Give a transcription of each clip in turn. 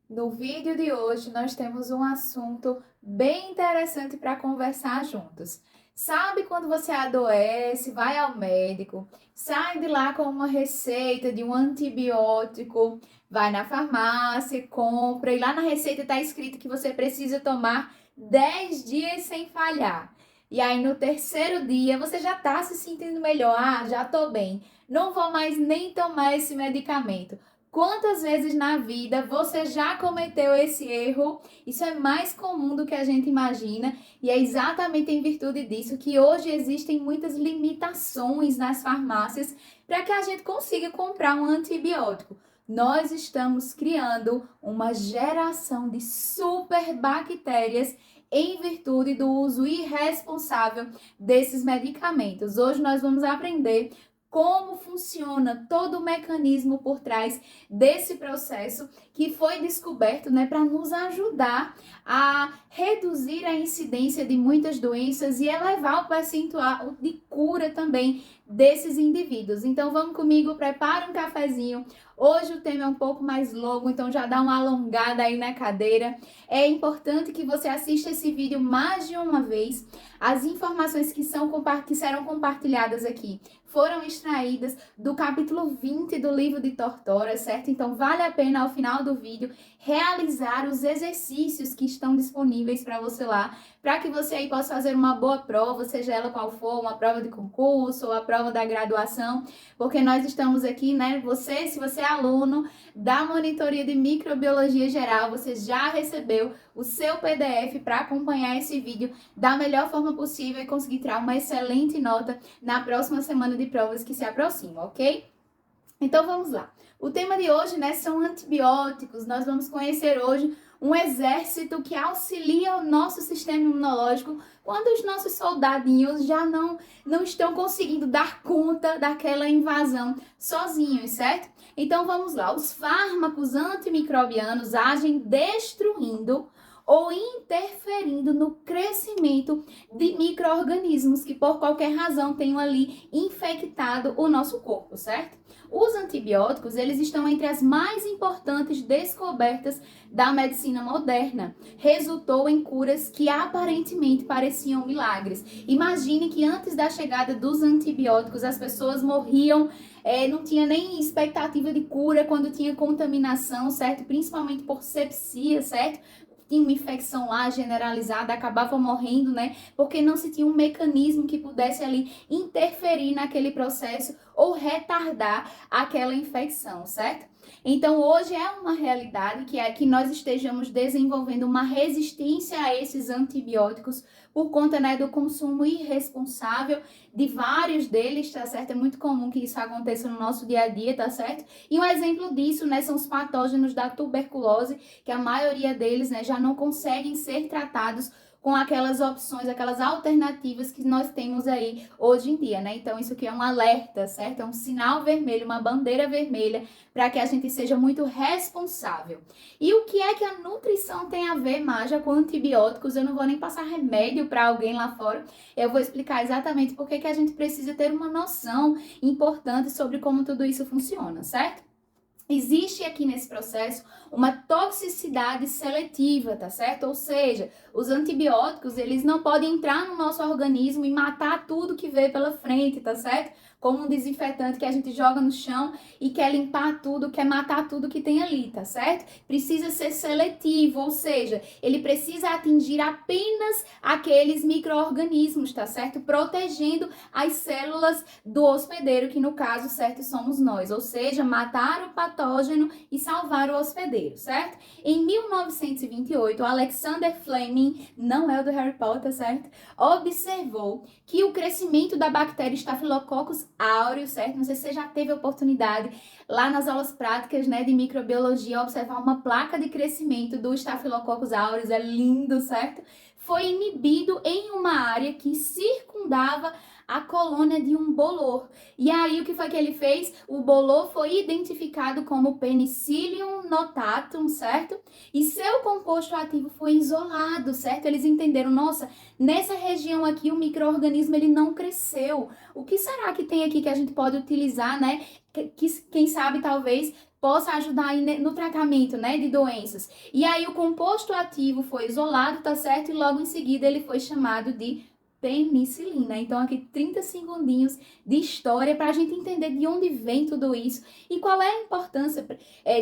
No vídeo de hoje, nós temos um assunto bem interessante para conversar juntos. Sabe quando você adoece, vai ao médico, sai de lá com uma receita de um antibiótico, vai na farmácia, compra, e lá na receita está escrito que você precisa tomar 10 dias sem falhar. E aí no terceiro dia você já está se sentindo melhor, já estou bem, não vou mais nem tomar esse medicamento. Quantas vezes na vida você já cometeu esse erro? Isso é mais comum do que a gente imagina e é exatamente em virtude disso que hoje existem muitas limitações nas farmácias para que a gente consiga comprar um antibiótico. Nós estamos criando uma geração de superbactérias em virtude do uso irresponsável desses medicamentos. Hoje nós vamos aprender como funciona todo o mecanismo por trás desse processo que foi descoberto, para nos ajudar a reduzir a incidência de muitas doenças e elevar o percentual de cura também desses indivíduos. Então vamos comigo, prepara um cafezinho. Hoje o tema é um pouco mais longo, então já dá uma alongada aí na cadeira. É importante que você assista esse vídeo mais de uma vez. As informações que serão compartilhadas aqui foram extraídas do capítulo 20 do livro de Tortora, certo? Então vale a pena ao final do vídeo realizar os exercícios que estão disponíveis para você lá, para que você aí possa fazer uma boa prova, seja ela qual for, uma prova de concurso ou a prova da graduação, porque nós estamos aqui, se você é aluno da monitoria de microbiologia geral, você já recebeu o seu PDF para acompanhar esse vídeo da melhor forma possível e conseguir tirar uma excelente nota na próxima semana de provas que se aproxima, ok? Então vamos lá. O tema de hoje, são antibióticos. Nós vamos conhecer hoje um exército que auxilia o nosso sistema imunológico quando os nossos soldadinhos já não estão conseguindo dar conta daquela invasão sozinhos, certo? Então vamos lá. Os fármacos antimicrobianos agem destruindo ou interferindo no crescimento de micro-organismos que por qualquer razão tenham ali infectado o nosso corpo, certo? Os antibióticos, eles estão entre as mais importantes descobertas da medicina moderna. Resultou em curas que aparentemente pareciam milagres. Imagine que antes da chegada dos antibióticos, as pessoas morriam, não tinha nem expectativa de cura quando tinha contaminação, certo? Principalmente por sepsia, certo? Tinha uma infecção lá generalizada, acabavam morrendo, porque não se tinha um mecanismo que pudesse ali interferir naquele processo ou retardar aquela infecção, certo? Então, hoje é uma realidade que é que nós estejamos desenvolvendo uma resistência a esses antibióticos por conta, do consumo irresponsável de vários deles, tá certo? É muito comum que isso aconteça no nosso dia a dia, tá certo? E um exemplo disso, são os patógenos da tuberculose, que a maioria deles, já não conseguem ser tratados com aquelas opções, aquelas alternativas que nós temos aí hoje em dia, Então, isso aqui é um alerta, certo? É um sinal vermelho, uma bandeira vermelha para que a gente seja muito responsável. E o que é que a nutrição tem a ver, Maja, com antibióticos? Eu não vou nem passar remédio para alguém lá fora. Eu vou explicar exatamente por que a gente precisa ter uma noção importante sobre como tudo isso funciona, certo? Existe aqui nesse processo uma toxicidade seletiva, tá certo? Ou seja, os antibióticos, eles não podem entrar no nosso organismo e matar tudo que vê pela frente, tá certo? Como um desinfetante que a gente joga no chão e quer limpar tudo, quer matar tudo que tem ali, tá certo? Precisa ser seletivo, ou seja, ele precisa atingir apenas aqueles micro-organismos, tá certo? Protegendo as células do hospedeiro, que no caso, certo, somos nós. Ou seja, matar o patógeno e salvar o hospedeiro, certo? Em 1928, Alexander Fleming, não é o do Harry Potter, certo? Observou que o crescimento da bactéria Staphylococcus aureus, certo? Não sei se você já teve a oportunidade lá nas aulas práticas, de microbiologia, observar uma placa de crescimento do Staphylococcus aureus, é lindo, certo? Foi inibido em uma área que circundava a colônia de um bolor. E aí, o que foi que ele fez? O bolor foi identificado como Penicillium notatum, certo? E seu composto ativo foi isolado, certo? Eles entenderam, nossa, nessa região aqui o micro-organismo ele não cresceu. O que será que tem aqui que a gente pode utilizar, quem sabe talvez possa ajudar aí no tratamento, né, de doenças. E aí o composto ativo foi isolado, tá certo? E logo em seguida ele foi chamado de penicilina. Então aqui 30 segundinhos de história para a gente entender de onde vem tudo isso e qual é a importância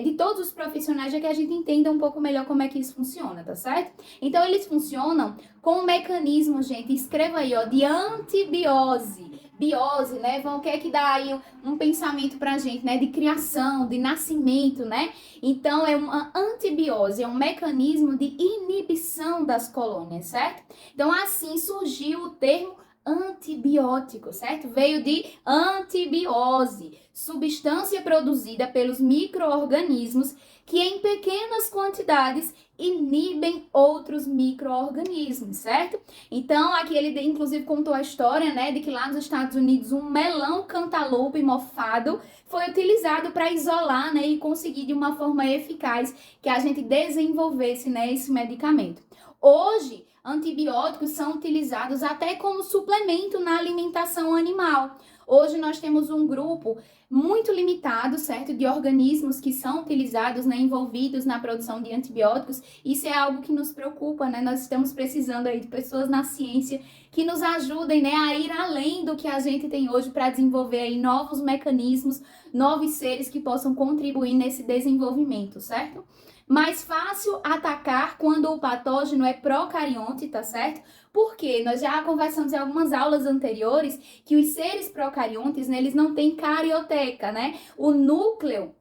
de todos os profissionais, já que a gente entenda um pouco melhor como é que isso funciona, tá certo? Então eles funcionam com um mecanismo, gente, escreva aí, ó, de antibiose. Biose, né? O que é que dá aí um pensamento pra gente, né? De criação, de nascimento, né? Então, é uma antibiose, é um mecanismo de inibição das colônias, certo? Então, assim surgiu o termo antibiótico, certo? Veio de antibiose, substância produzida pelos micro-organismos que em pequenas quantidades inibem outros micro-organismos, certo? Então, aqui ele inclusive contou a história, né, de que lá nos Estados Unidos um melão cantaloupe mofado foi utilizado para isolar, né, e conseguir de uma forma eficaz que a gente desenvolvesse, né, esse medicamento. Hoje, antibióticos são utilizados até como suplemento na alimentação animal. Hoje nós temos um grupo muito limitado, certo, de organismos que são utilizados, né, envolvidos na produção de antibióticos. Isso é algo que nos preocupa, né? Nós estamos precisando aí de pessoas na ciência que nos ajudem, né, a ir além do que a gente tem hoje para desenvolver aí novos mecanismos, novos seres que possam contribuir nesse desenvolvimento, certo? Mais fácil atacar quando o patógeno é procarionte, tá certo? Porque nós já conversamos em algumas aulas anteriores que os seres procariontes, né, eles não têm carioteca, né? O núcleo,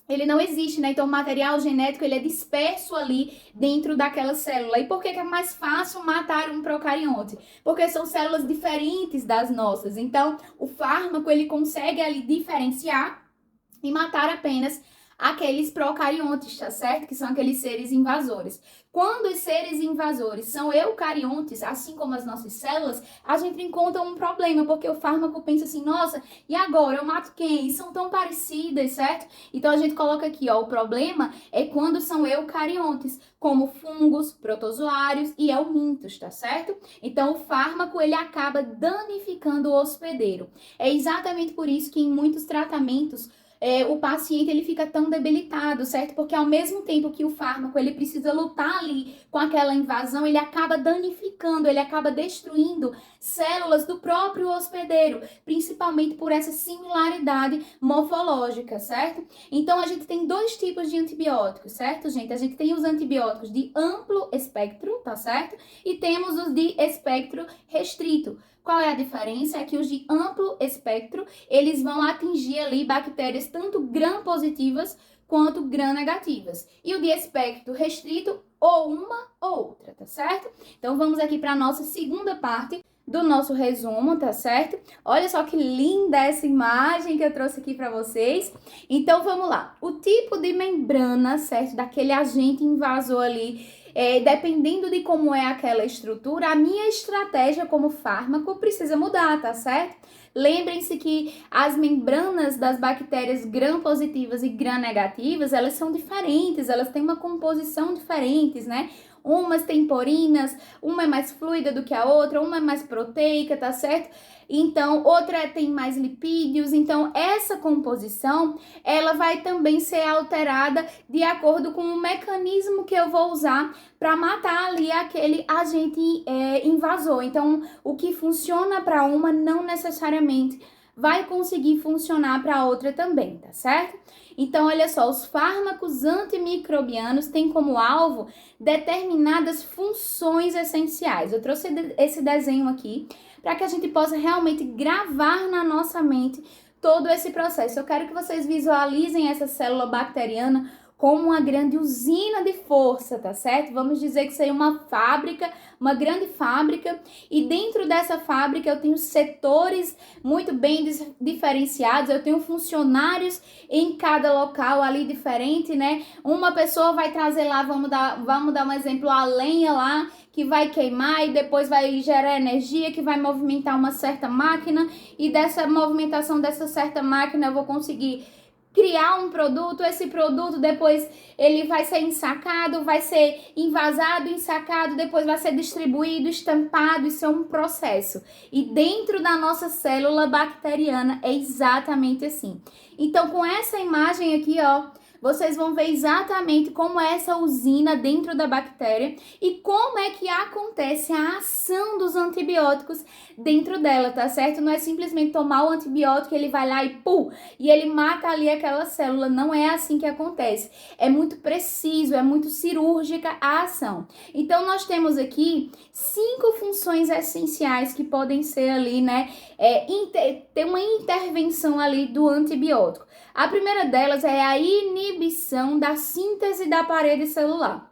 ele não existe, né? Então o material genético, ele é disperso ali dentro daquela célula. E por que é mais fácil matar um procarionte? Porque são células diferentes das nossas. Então o fármaco, ele consegue ali diferenciar e matar apenas aqueles procariontes, tá certo? Que são aqueles seres invasores. Quando os seres invasores são eucariontes, assim como as nossas células, a gente encontra um problema, porque o fármaco pensa assim, nossa, e agora eu mato quem? E são tão parecidas, certo? Então a gente coloca aqui, ó, o problema é quando são eucariontes, como fungos, protozoários e helmintos, tá certo? Então o fármaco, ele acaba danificando o hospedeiro. É exatamente por isso que em muitos tratamentos o paciente ele fica tão debilitado, certo? Porque ao mesmo tempo que o fármaco ele precisa lutar ali com aquela invasão, ele acaba danificando, ele acaba destruindo células do próprio hospedeiro, principalmente por essa similaridade morfológica, certo? Então a gente tem dois tipos de antibióticos, certo, gente? A gente tem os antibióticos de amplo espectro, tá certo? E temos os de espectro restrito. Qual é a diferença? É que os de amplo espectro, eles vão atingir ali bactérias tanto gram-positivas quanto gram-negativas. E o de espectro restrito, ou uma ou outra, tá certo? Então, vamos aqui para a nossa segunda parte do nosso resumo, tá certo? Olha só que linda essa imagem que eu trouxe aqui para vocês. Então, vamos lá. O tipo de membrana, certo? Daquele agente invasor ali, dependendo de como é aquela estrutura, a minha estratégia como fármaco precisa mudar, tá certo? Lembrem-se que as membranas das bactérias gram-positivas e gram-negativas, elas são diferentes, elas têm uma composição diferente, né? Umas têm porinas, uma é mais fluida do que a outra, uma é mais proteica, tá certo? Então, outra tem mais lipídios. Então, essa composição, ela vai também ser alterada de acordo com o mecanismo que eu vou usar para matar ali aquele agente invasor. Então, o que funciona para uma não necessariamente vai conseguir funcionar para outra também, tá certo? Então, olha só, os fármacos antimicrobianos têm como alvo determinadas funções essenciais. Eu trouxe esse desenho aqui para que a gente possa realmente gravar na nossa mente todo esse processo. Eu quero que vocês visualizem essa célula bacteriana como uma grande usina de força, tá certo? Vamos dizer que isso aí é uma fábrica, uma grande fábrica, e dentro dessa fábrica eu tenho setores muito bem diferenciados, eu tenho funcionários em cada local ali diferente, né? Uma pessoa vai trazer lá, vamos dar um exemplo, a lenha lá, que vai queimar e depois vai gerar energia que vai movimentar uma certa máquina, e dessa movimentação dessa certa máquina eu vou conseguir criar um produto. Esse produto depois ele vai ser ensacado, vai ser envasado, ensacado, depois vai ser distribuído, estampado. Isso é um processo. E dentro da nossa célula bacteriana é exatamente assim. Então, com essa imagem aqui, ó, vocês vão ver exatamente como é essa usina dentro da bactéria e como é que acontece a ação dos antibióticos dentro dela, tá certo? Não é simplesmente tomar o antibiótico, ele vai lá e ele mata ali aquela célula. Não é assim que acontece. É muito preciso, é muito cirúrgica a ação. Então, nós temos aqui 5 funções essenciais que podem ser ali, né, ter uma intervenção ali do antibiótico. A primeira delas é a inibição da síntese da parede celular.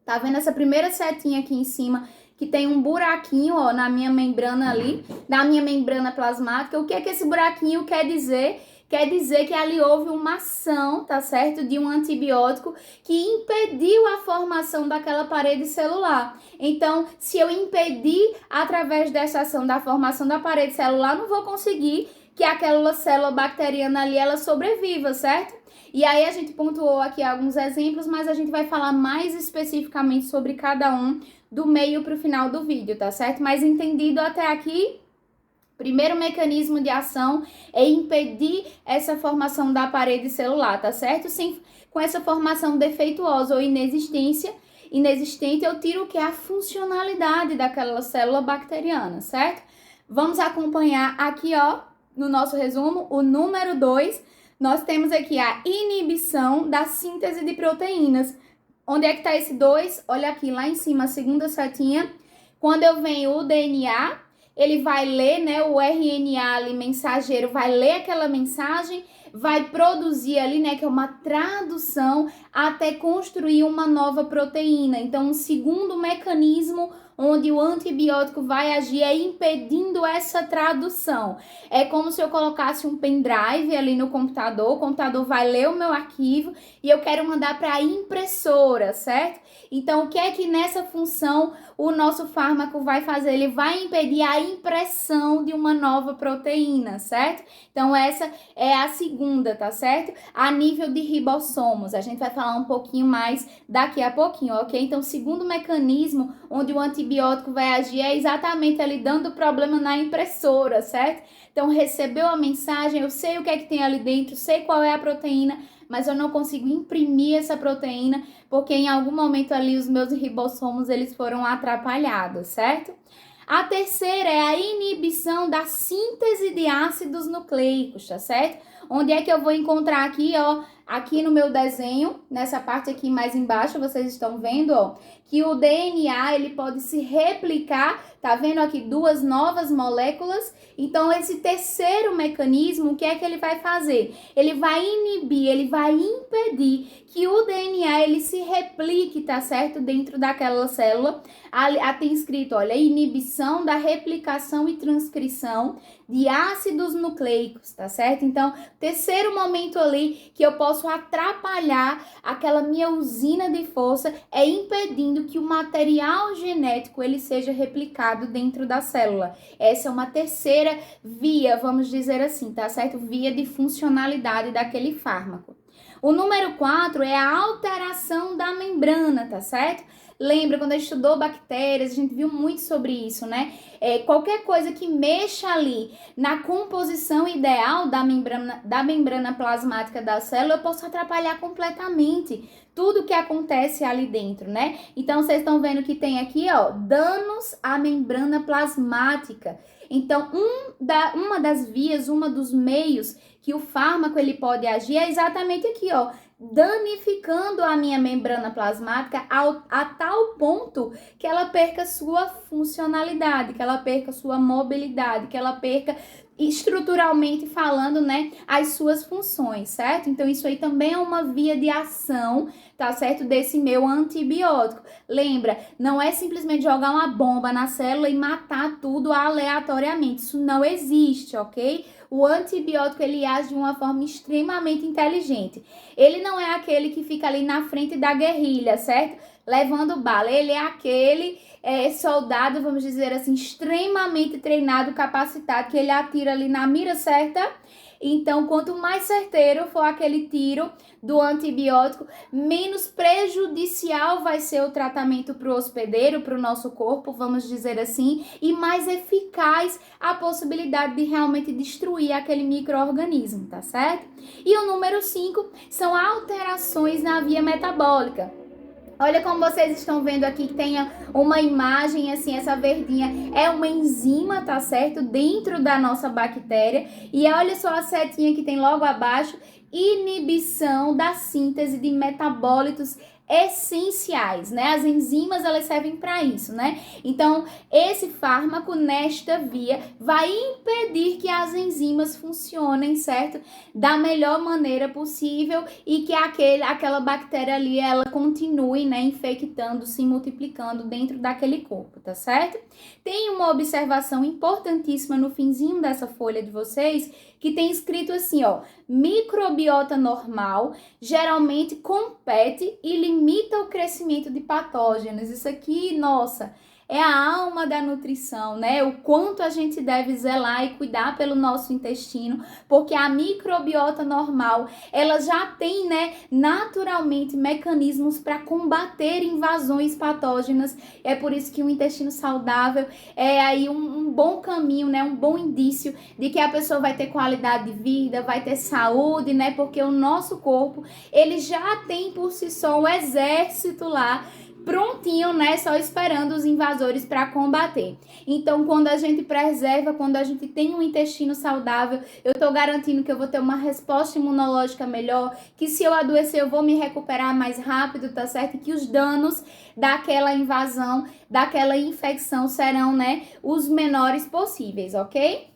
Tá vendo essa primeira setinha aqui em cima, que tem um buraquinho, ó, na minha membrana ali, na minha membrana plasmática? O que é que esse buraquinho quer dizer? Quer dizer que ali houve uma ação, tá certo? De um antibiótico que impediu a formação daquela parede celular. Então, se eu impedir através dessa ação da formação da parede celular, não vou conseguir que aquela célula bacteriana ali, ela sobreviva, certo? E aí a gente pontuou aqui alguns exemplos, mas a gente vai falar mais especificamente sobre cada um do meio para o final do vídeo, tá certo? Mas entendido até aqui? Primeiro mecanismo de ação é impedir essa formação da parede celular, tá certo? Com essa formação defeituosa ou inexistente, eu tiro o que é a funcionalidade daquela célula bacteriana, certo? Vamos acompanhar aqui, ó, no nosso resumo, o número 2, nós temos aqui a inibição da síntese de proteínas. Onde é que tá esse 2? Olha aqui, lá em cima, a segunda setinha. Quando eu venho o DNA, ele vai ler, né, o RNA ali, mensageiro, vai ler aquela mensagem, vai produzir ali, né, que é uma tradução até construir uma nova proteína. Então, um segundo mecanismo onde o antibiótico vai agir é impedindo essa tradução. É como se eu colocasse um pendrive ali no computador, o computador vai ler o meu arquivo e eu quero mandar para a impressora, certo? Então, o que é que nessa função o nosso fármaco vai fazer? Ele vai impedir a impressão de uma nova proteína, certo? Então, essa é a segunda, tá certo? A nível de ribossomos, a gente vai falar um pouquinho mais daqui a pouquinho, ok? Então, o segundo mecanismo onde o antibiótico vai agir é exatamente ali dando problema na impressora, certo? Então, recebeu a mensagem, eu sei o que é que tem ali dentro, sei qual é a proteína, mas eu não consigo imprimir essa proteína porque em algum momento ali os meus ribossomos eles foram atrapalhados, certo? A terceira é a inibição da síntese de ácidos nucleicos, tá certo? Onde é que eu vou encontrar aqui, ó, aqui no meu desenho, nessa parte aqui mais embaixo, vocês estão vendo, ó, que o DNA, ele pode se replicar, tá vendo aqui 2 novas moléculas? Então, esse terceiro mecanismo, o que é que ele vai fazer? Ele vai inibir, ele vai impedir que o DNA, ele se replique, tá certo? Dentro daquela célula. Ali tem escrito, olha, inibição da replicação e transcrição de ácidos nucleicos, tá certo? Então, terceiro momento ali que eu posso atrapalhar aquela minha usina de força é impedindo que o material genético ele seja replicado dentro da célula. Essa é uma terceira via, vamos dizer assim, tá certo? Via de funcionalidade daquele fármaco. O número 4 é a alteração da membrana, tá certo? Lembra, quando a gente estudou bactérias, a gente viu muito sobre isso, né? Qualquer coisa que mexa ali na composição ideal da membrana plasmática da célula, eu posso atrapalhar completamente tudo que acontece ali dentro, né? Então, vocês estão vendo que tem aqui, ó, danos à membrana plasmática. Então, uma das vias, dos meios que o fármaco ele pode agir é exatamente aqui, ó, danificando a minha membrana plasmática a tal ponto que ela perca sua funcionalidade, que ela perca sua mobilidade, que ela perca estruturalmente falando, né, as suas funções, certo? Então, isso aí também é uma via de ação, tá certo? Desse meu antibiótico. Lembra, não é simplesmente jogar uma bomba na célula e matar tudo aleatoriamente. Isso não existe, ok? O antibiótico, ele age de uma forma extremamente inteligente. Ele não é aquele que fica ali na frente da guerrilha, certo? levando bala. Ele é aquele soldado, vamos dizer assim, extremamente treinado, capacitado, que ele atira ali na mira certa. Então, quanto mais certeiro for aquele tiro do antibiótico, menos prejudicial vai ser o tratamento para o hospedeiro, para o nosso corpo, vamos dizer assim, e mais eficaz a possibilidade de realmente destruir aquele micro-organismo, tá certo? E o número 5 são alterações na via metabólica. Olha como vocês estão vendo aqui que tem uma imagem assim, essa verdinha é uma enzima, tá certo? Dentro da nossa bactéria. E olha só a setinha que tem logo abaixo, inibição da síntese de metabólitos essenciais, né? As enzimas, elas servem para isso, né? Então, esse fármaco, nesta via, vai impedir que as enzimas funcionem, certo? Da melhor maneira possível e que aquela bactéria ali, ela continue, né, infectando, se multiplicando dentro daquele corpo, tá certo? Tem uma observação importantíssima no finzinho dessa folha de vocês, que tem escrito assim, ó, microbiota normal geralmente compete e limita o crescimento de patógenos. Isso aqui, nossa, é a alma da nutrição, né? O quanto a gente deve zelar e cuidar pelo nosso intestino, porque a microbiota normal, ela já tem, né, naturalmente mecanismos para combater invasões patógenas. É por isso que o intestino saudável é aí um bom caminho, né, um bom indício de que a pessoa vai ter qualidade de vida, vai ter saúde, né? Porque o nosso corpo, ele já tem por si só um exército lá prontinho, né, só esperando os invasores para combater. Então, quando a gente preserva, quando a gente tem um intestino saudável, eu tô garantindo que eu vou ter uma resposta imunológica melhor, que se eu adoecer eu vou me recuperar mais rápido, tá certo? E que os danos daquela invasão, daquela infecção serão, né, os menores possíveis, ok?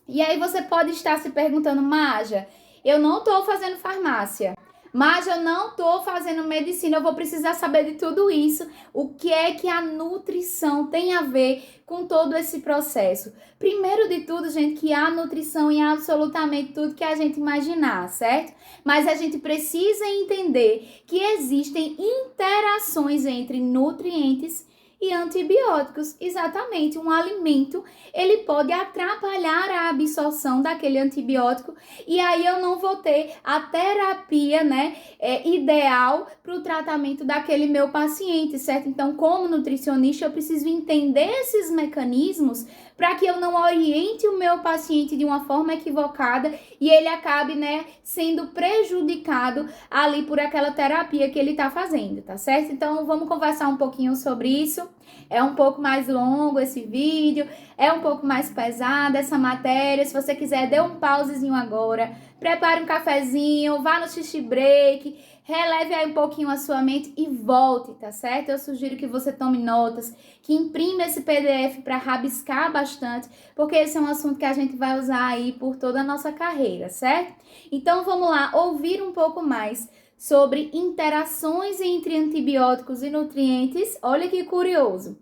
E aí você pode estar se perguntando, Maja, eu não tô fazendo farmácia, mas eu não tô fazendo medicina, eu vou precisar saber de tudo isso. O que é que a nutrição tem a ver com todo esse processo? Primeiro de tudo, gente, que há nutrição em absolutamente tudo que a gente imaginar, certo? Mas a gente precisa entender que existem interações entre nutrientes e antibióticos. Exatamente, um alimento, ele pode atrapalhar a absorção daquele antibiótico e aí eu não vou ter a terapia, né, ideal para o tratamento daquele meu paciente, certo? Então, como nutricionista, eu preciso entender esses mecanismos para que eu não oriente o meu paciente de uma forma equivocada e ele acabe, né, sendo prejudicado ali por aquela terapia que ele tá fazendo, tá certo? Então, vamos conversar um pouquinho sobre isso. É um pouco mais longo esse vídeo, é um pouco mais pesada essa matéria. Se você quiser, dê um pausezinho agora, prepare um cafezinho, vá no xixi break, releve aí um pouquinho a sua mente e volte, tá certo? Eu sugiro que você tome notas, que imprima esse PDF para rabiscar bastante, porque esse é um assunto que a gente vai usar aí por toda a nossa carreira, certo? Então vamos lá, ouvir um pouco mais sobre interações entre antibióticos e nutrientes. Olha que curioso.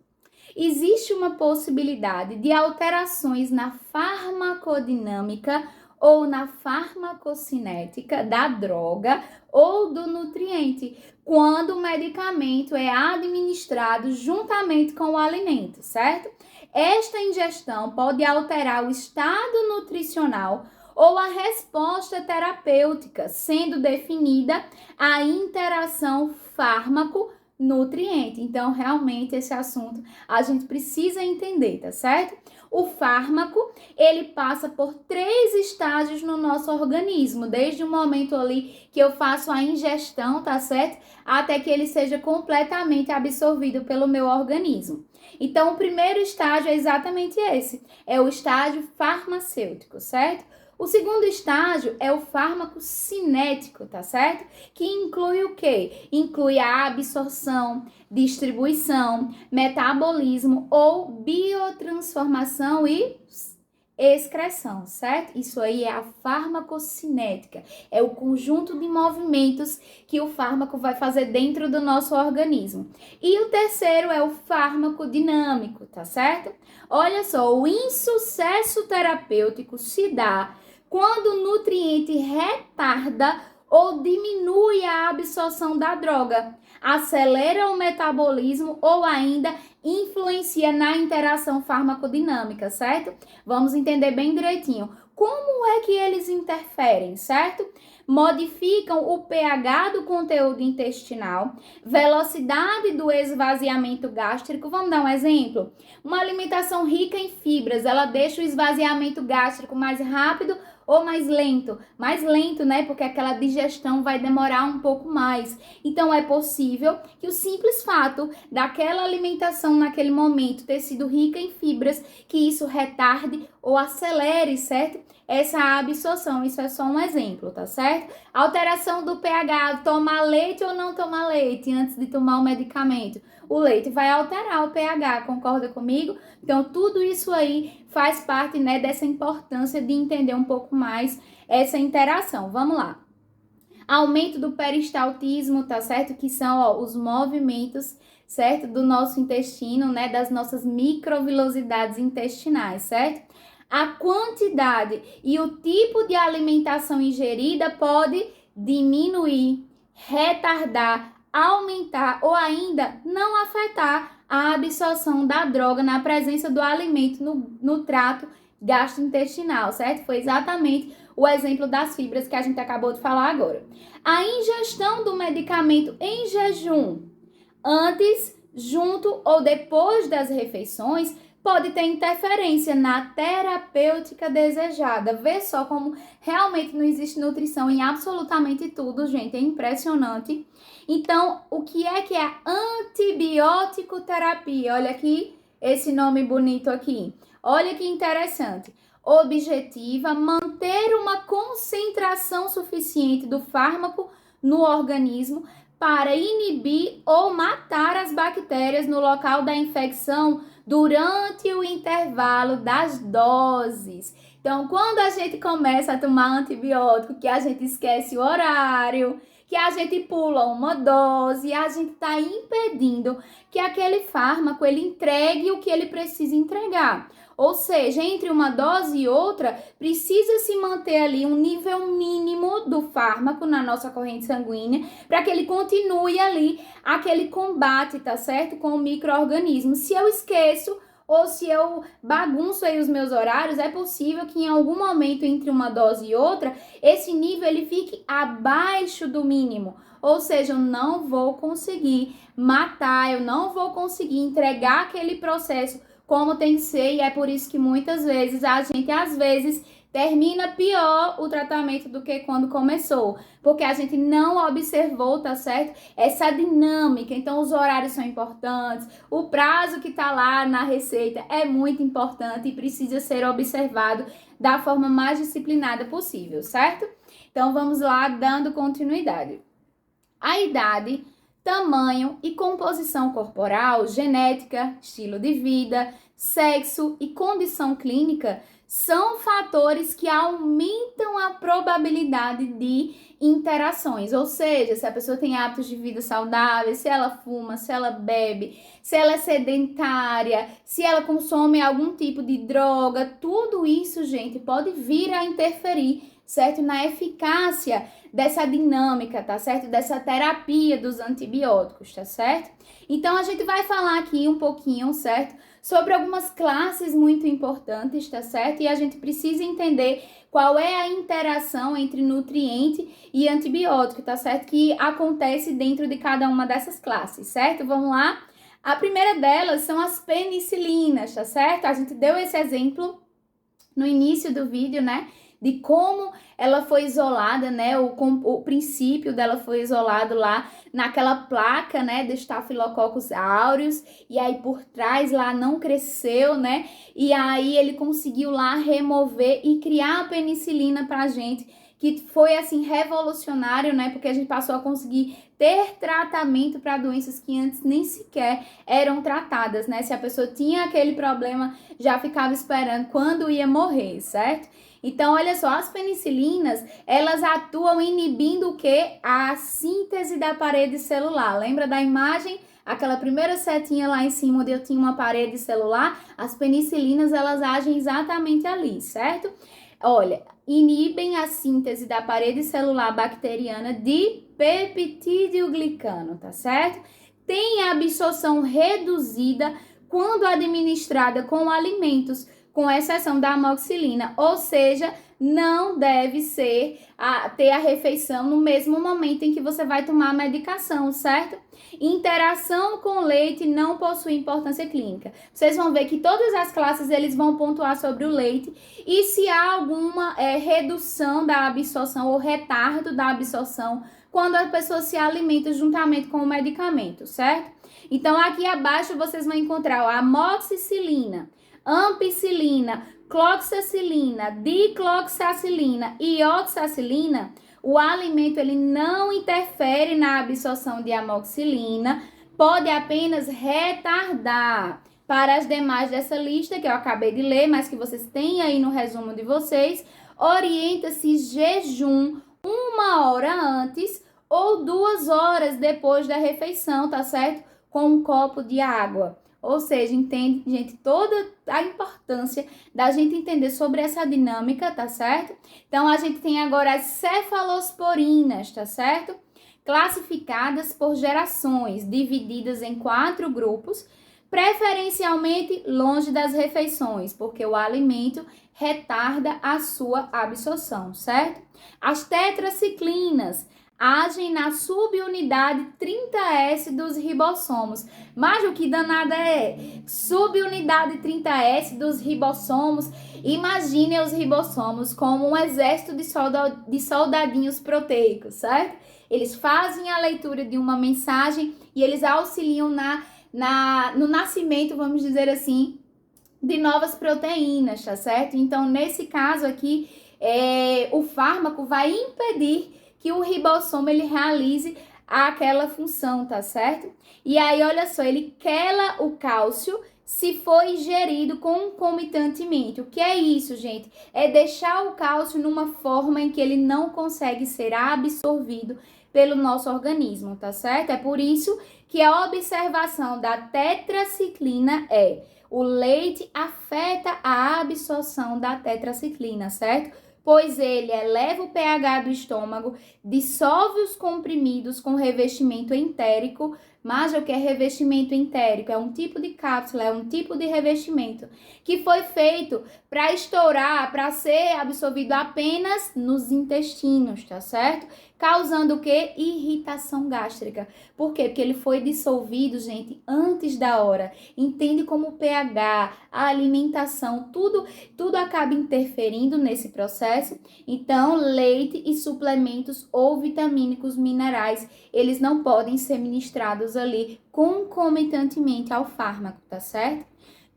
Existe uma possibilidade de alterações na farmacodinâmica ou na farmacocinética da droga ou do nutriente, quando o medicamento é administrado juntamente com o alimento, certo? Esta ingestão pode alterar o estado nutricional ou a resposta terapêutica, sendo definida a interação fármaco-nutriente. Então, realmente, esse assunto a gente precisa entender, tá certo? O fármaco, ele passa por 3 estágios no nosso organismo, desde o momento ali que eu faço a ingestão, tá certo? Até que ele seja completamente absorvido pelo meu organismo. Então, o primeiro estágio é exatamente esse, é o estágio farmacêutico, certo? O segundo estágio é o fármaco cinético, tá certo? Que inclui o quê? Inclui a absorção, distribuição, metabolismo ou biotransformação e excreção, certo? Isso aí é a farmacocinética, é o conjunto de movimentos que o fármaco vai fazer dentro do nosso organismo. E o terceiro é o farmacodinâmico, tá certo? Olha só, o insucesso terapêutico se dá quando o nutriente retarda ou diminui a absorção da droga, acelera o metabolismo ou ainda influencia na interação farmacodinâmica, certo? Vamos entender bem direitinho. Como é que eles interferem, certo? Modificam o pH do conteúdo intestinal, velocidade do esvaziamento gástrico. Vamos dar um exemplo? Uma alimentação rica em fibras, ela deixa o esvaziamento gástrico mais rápido ou mais lento? Mais lento, né? Porque aquela digestão vai demorar um pouco mais. Então, é possível que o simples fato daquela alimentação naquele momento ter sido rica em fibras, que isso retarde ou acelere, certo? Essa absorção, isso é só um exemplo, tá certo? Alteração do pH, tomar leite ou não tomar leite antes de tomar o medicamento. O leite vai alterar o pH, concorda comigo? Então, tudo isso aí faz parte, né, dessa importância de entender um pouco mais essa interação. Vamos lá. Aumento do peristaltismo, tá certo? Que são, ó, os movimentos, certo? Do nosso intestino, né? Das nossas microvilosidades intestinais, certo? A quantidade e o tipo de alimentação ingerida pode diminuir, retardar, aumentar ou ainda não afetar a absorção da droga na presença do alimento no trato gastrointestinal, certo? Foi exatamente o exemplo das fibras que a gente acabou de falar agora. A ingestão do medicamento em jejum, antes, junto ou depois das refeições, pode ter interferência na terapêutica desejada. Vê só como realmente não existe nutrição em absolutamente tudo, gente. É impressionante. Então, o que é a antibiótico terapia? Olha aqui esse nome bonito aqui. Olha que interessante. Objetiva, manter uma concentração suficiente do fármaco no organismo para inibir ou matar as bactérias no local da infecção durante o intervalo das doses. Então, quando a gente começa a tomar antibiótico, que a gente esquece o horário, que a gente pula uma dose, a gente está impedindo que aquele fármaco ele entregue o que ele precisa entregar. Ou seja, entre uma dose e outra, precisa se manter ali um nível mínimo do fármaco na nossa corrente sanguínea para que ele continue ali aquele combate, tá certo? Com o micro-organismo. Se eu esqueço ou se eu bagunço aí os meus horários, é possível que em algum momento entre uma dose e outra, esse nível ele fique abaixo do mínimo. Ou seja, eu não vou conseguir matar, eu não vou conseguir entregar aquele processo como tem que ser, e é por isso que muitas vezes a gente, às vezes, termina pior o tratamento do que quando começou, porque a gente não observou, tá certo? Essa dinâmica, então os horários são importantes, o prazo que tá lá na receita é muito importante e precisa ser observado da forma mais disciplinada possível, certo? Então vamos lá, dando continuidade. A idade, tamanho e composição corporal, genética, estilo de vida, sexo e condição clínica são fatores que aumentam a probabilidade de interações. Ou seja, se a pessoa tem hábitos de vida saudáveis, se ela fuma, se ela bebe, se ela é sedentária, se ela consome algum tipo de droga, tudo isso, gente, pode vir a interferir, certo? Na eficácia dessa dinâmica, tá certo? Dessa terapia dos antibióticos, tá certo? Então, a gente vai falar aqui um pouquinho, certo? Sobre algumas classes muito importantes, tá certo? E a gente precisa entender qual é a interação entre nutriente e antibiótico, tá certo? Que acontece dentro de cada uma dessas classes, certo? Vamos lá? A primeira delas são as penicilinas, tá certo? A gente deu esse exemplo no início do vídeo, né? De como ela foi isolada, né? O princípio dela foi isolado lá naquela placa, né? Do Staphylococcus aureus. E aí por trás lá não cresceu, né? E aí ele conseguiu lá remover e criar a penicilina pra gente, que foi assim revolucionário, né? Porque a gente passou a conseguir ter tratamento para doenças que antes nem sequer eram tratadas, né? Se a pessoa tinha aquele problema, já ficava esperando quando ia morrer, certo? Então, olha só, as penicilinas, elas atuam inibindo o quê? A síntese da parede celular. Lembra da imagem? Aquela primeira setinha lá em cima, onde eu tinha uma parede celular? As penicilinas, elas agem exatamente ali, certo? Olha, inibem a síntese da parede celular bacteriana de peptídeo-glicano, tá certo? Tem a absorção reduzida quando administrada com alimentos, com exceção da amoxicilina, ou seja, não deve ter a refeição no mesmo momento em que você vai tomar a medicação, certo? Interação com leite não possui importância clínica. Vocês vão ver que todas as classes eles vão pontuar sobre o leite e se há alguma redução da absorção ou retardo da absorção quando a pessoa se alimenta juntamente com o medicamento, certo? Então aqui abaixo vocês vão encontrar a amoxicilina, ampicilina, cloxacilina, dicloxacilina e oxacilina. O alimento ele não interfere na absorção de amoxicilina, pode apenas retardar. Para as demais dessa lista que eu acabei de ler, mas que vocês têm aí no resumo de vocês, orienta-se jejum 1 hora antes ou 2 horas depois da refeição, tá certo? Com um copo de água. Ou seja, entende, gente, toda a importância da gente entender sobre essa dinâmica, tá certo? Então, a gente tem agora as cefalosporinas, tá certo? Classificadas por gerações, divididas em 4 grupos, preferencialmente longe das refeições, porque o alimento retarda a sua absorção, certo? As tetraciclinas agem na subunidade 30S dos ribossomos. Mas o que danada é? Subunidade 30S dos ribossomos. Imaginem os ribossomos como um exército de soldadinhos proteicos, certo? Eles fazem a leitura de uma mensagem e eles auxiliam no nascimento, vamos dizer assim, de novas proteínas, tá certo? Então, nesse caso aqui, o fármaco vai impedir que o ribossomo ele realize aquela função, tá certo? E aí, olha só, ele quela o cálcio se for ingerido concomitantemente. O que é isso, gente? É deixar o cálcio numa forma em que ele não consegue ser absorvido pelo nosso organismo, tá certo? É por isso que a observação da tetraciclina o leite afeta a absorção da tetraciclina, certo? Pois ele eleva o pH do estômago, dissolve os comprimidos com revestimento entérico. Mas o que é revestimento entérico? É um tipo de cápsula, é um tipo de revestimento que foi feito para estourar, para ser absorvido apenas nos intestinos, tá certo? Causando o quê? Irritação gástrica. Por quê? Porque ele foi dissolvido, gente, antes da hora. Entende como o pH, a alimentação, tudo acaba interferindo nesse processo. Então, leite e suplementos ou vitamínicos minerais, eles não podem ser ministrados ali concomitantemente ao fármaco, tá certo?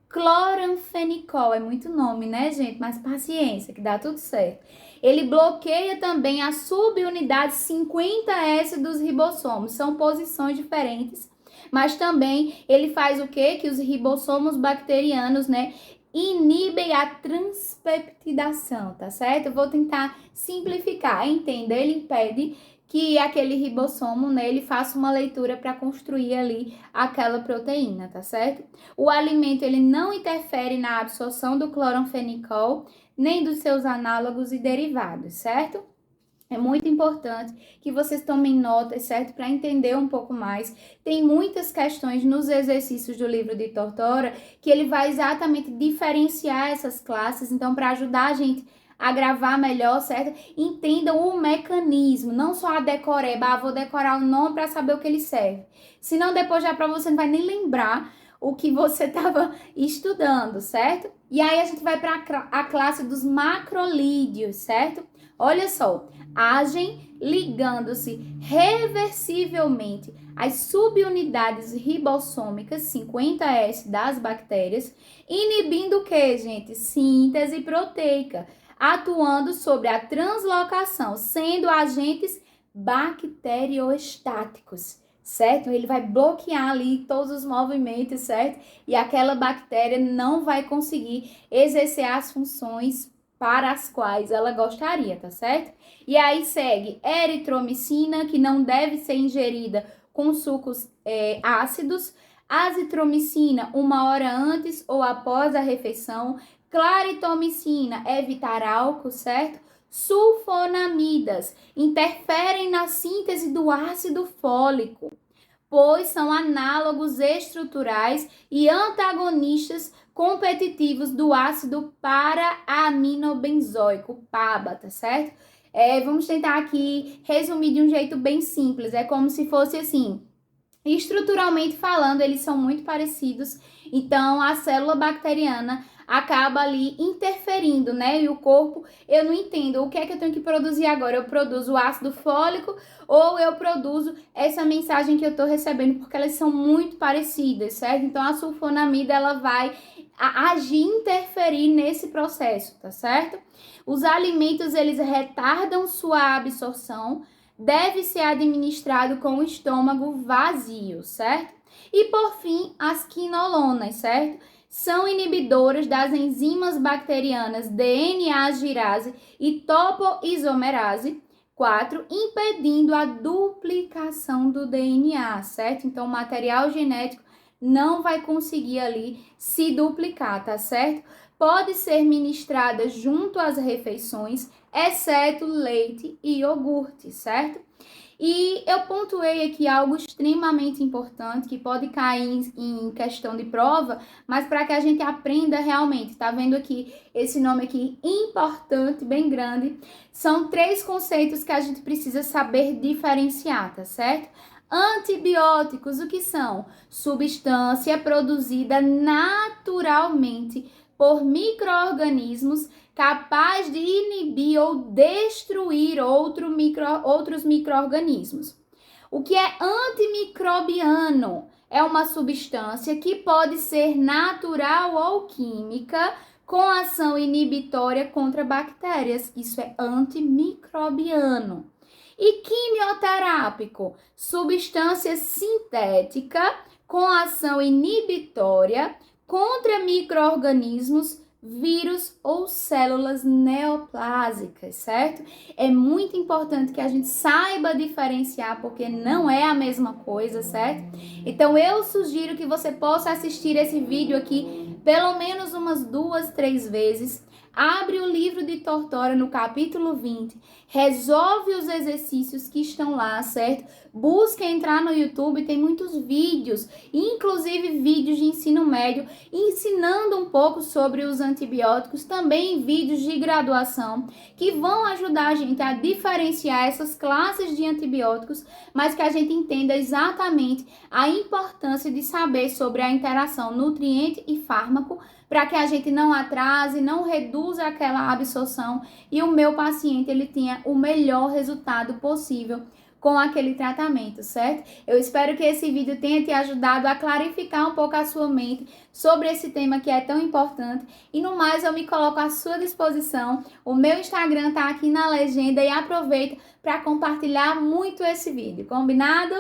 Cloranfenicol, é muito nome, né, gente? Mas paciência, que dá tudo certo. Ele bloqueia também a subunidade 50S dos ribossomos. São posições diferentes, mas também ele faz o quê? Que os ribossomos bacterianos, né, inibem a transpeptidação, tá certo? Eu vou tentar simplificar, entenda? Ele impede que aquele ribossomo, né, ele faça uma leitura para construir ali aquela proteína, tá certo? O alimento, ele não interfere na absorção do cloranfenicol, nem dos seus análogos e derivados, certo? É muito importante que vocês tomem notas, certo? Para entender um pouco mais. Tem muitas questões nos exercícios do livro de Tortora que ele vai exatamente diferenciar essas classes. Então, para ajudar a gente a gravar melhor, certo? Entendam o mecanismo, não só a decoreba, vou decorar o nome para saber o que ele serve. Senão, depois da prova, você não vai nem lembrar o que você estava estudando, certo? E aí, a gente vai para a classe dos macrolídeos, certo? Olha só, agem ligando-se reversivelmente às subunidades ribossômicas 50S das bactérias, inibindo o que, gente? Síntese proteica, atuando sobre a translocação, sendo agentes bacteriostáticos, certo? Ele vai bloquear ali todos os movimentos, certo? E aquela bactéria não vai conseguir exercer as funções para as quais ela gostaria, tá certo? E aí segue eritromicina, que não deve ser ingerida com sucos ácidos, azitromicina 1 hora antes ou após a refeição, claritomicina, evitar álcool, certo? sulfonamidas interferem na síntese do ácido fólico, pois são análogos estruturais e antagonistas competitivos do ácido para-aminobenzoico, PABA, tá certo? Vamos tentar aqui resumir de um jeito bem simples. É como se fosse assim, estruturalmente falando, eles são muito parecidos, então a célula bacteriana acaba ali interferindo, né? E o corpo, eu não entendo o que é que eu tenho que produzir agora. Eu produzo o ácido fólico ou eu produzo essa mensagem que eu tô recebendo, porque elas são muito parecidas, certo? Então a sulfonamida, ela vai agir, interferir nesse processo, tá certo? Os alimentos, eles retardam sua absorção, deve ser administrado com o estômago vazio, certo? E por fim, as quinolonas, certo? São inibidoras das enzimas bacterianas DNA-girase e topoisomerase 4, impedindo a duplicação do DNA, certo? Então, o material genético não vai conseguir ali se duplicar, tá certo? Pode ser ministrada junto às refeições, exceto leite e iogurte, certo? E eu pontuei aqui algo extremamente importante que pode cair em questão de prova, mas para que a gente aprenda realmente, tá vendo aqui esse nome aqui importante, bem grande, são 3 conceitos que a gente precisa saber diferenciar, tá certo? Antibióticos, o que são? Substância produzida naturalmente por micro-organismos capaz de inibir ou destruir outros micro-organismos. O que é antimicrobiano? É uma substância que pode ser natural ou química com ação inibitória contra bactérias. Isso é antimicrobiano. E quimioterápico? Substância sintética com ação inibitória contra micro-organismos, vírus ou células neoplásicas, certo? É muito importante que a gente saiba diferenciar, porque não é a mesma coisa, certo? Então eu sugiro que você possa assistir esse vídeo aqui pelo menos umas 2, 3 vezes. Abre o livro de Tortora no capítulo 20, resolve os exercícios que estão lá, certo? Busca entrar no YouTube, tem muitos vídeos, inclusive vídeos de ensino médio, ensinando um pouco sobre os antibióticos, também vídeos de graduação, que vão ajudar a gente a diferenciar essas classes de antibióticos, mas que a gente entenda exatamente a importância de saber sobre a interação nutriente e fármaco, para que a gente não atrase, não reduza aquela absorção e o meu paciente ele tenha o melhor resultado possível com aquele tratamento, certo? Eu espero que esse vídeo tenha te ajudado a clarificar um pouco a sua mente sobre esse tema que é tão importante. E no mais, eu me coloco à sua disposição. O meu Instagram tá aqui na legenda e aproveita para compartilhar muito esse vídeo, combinado?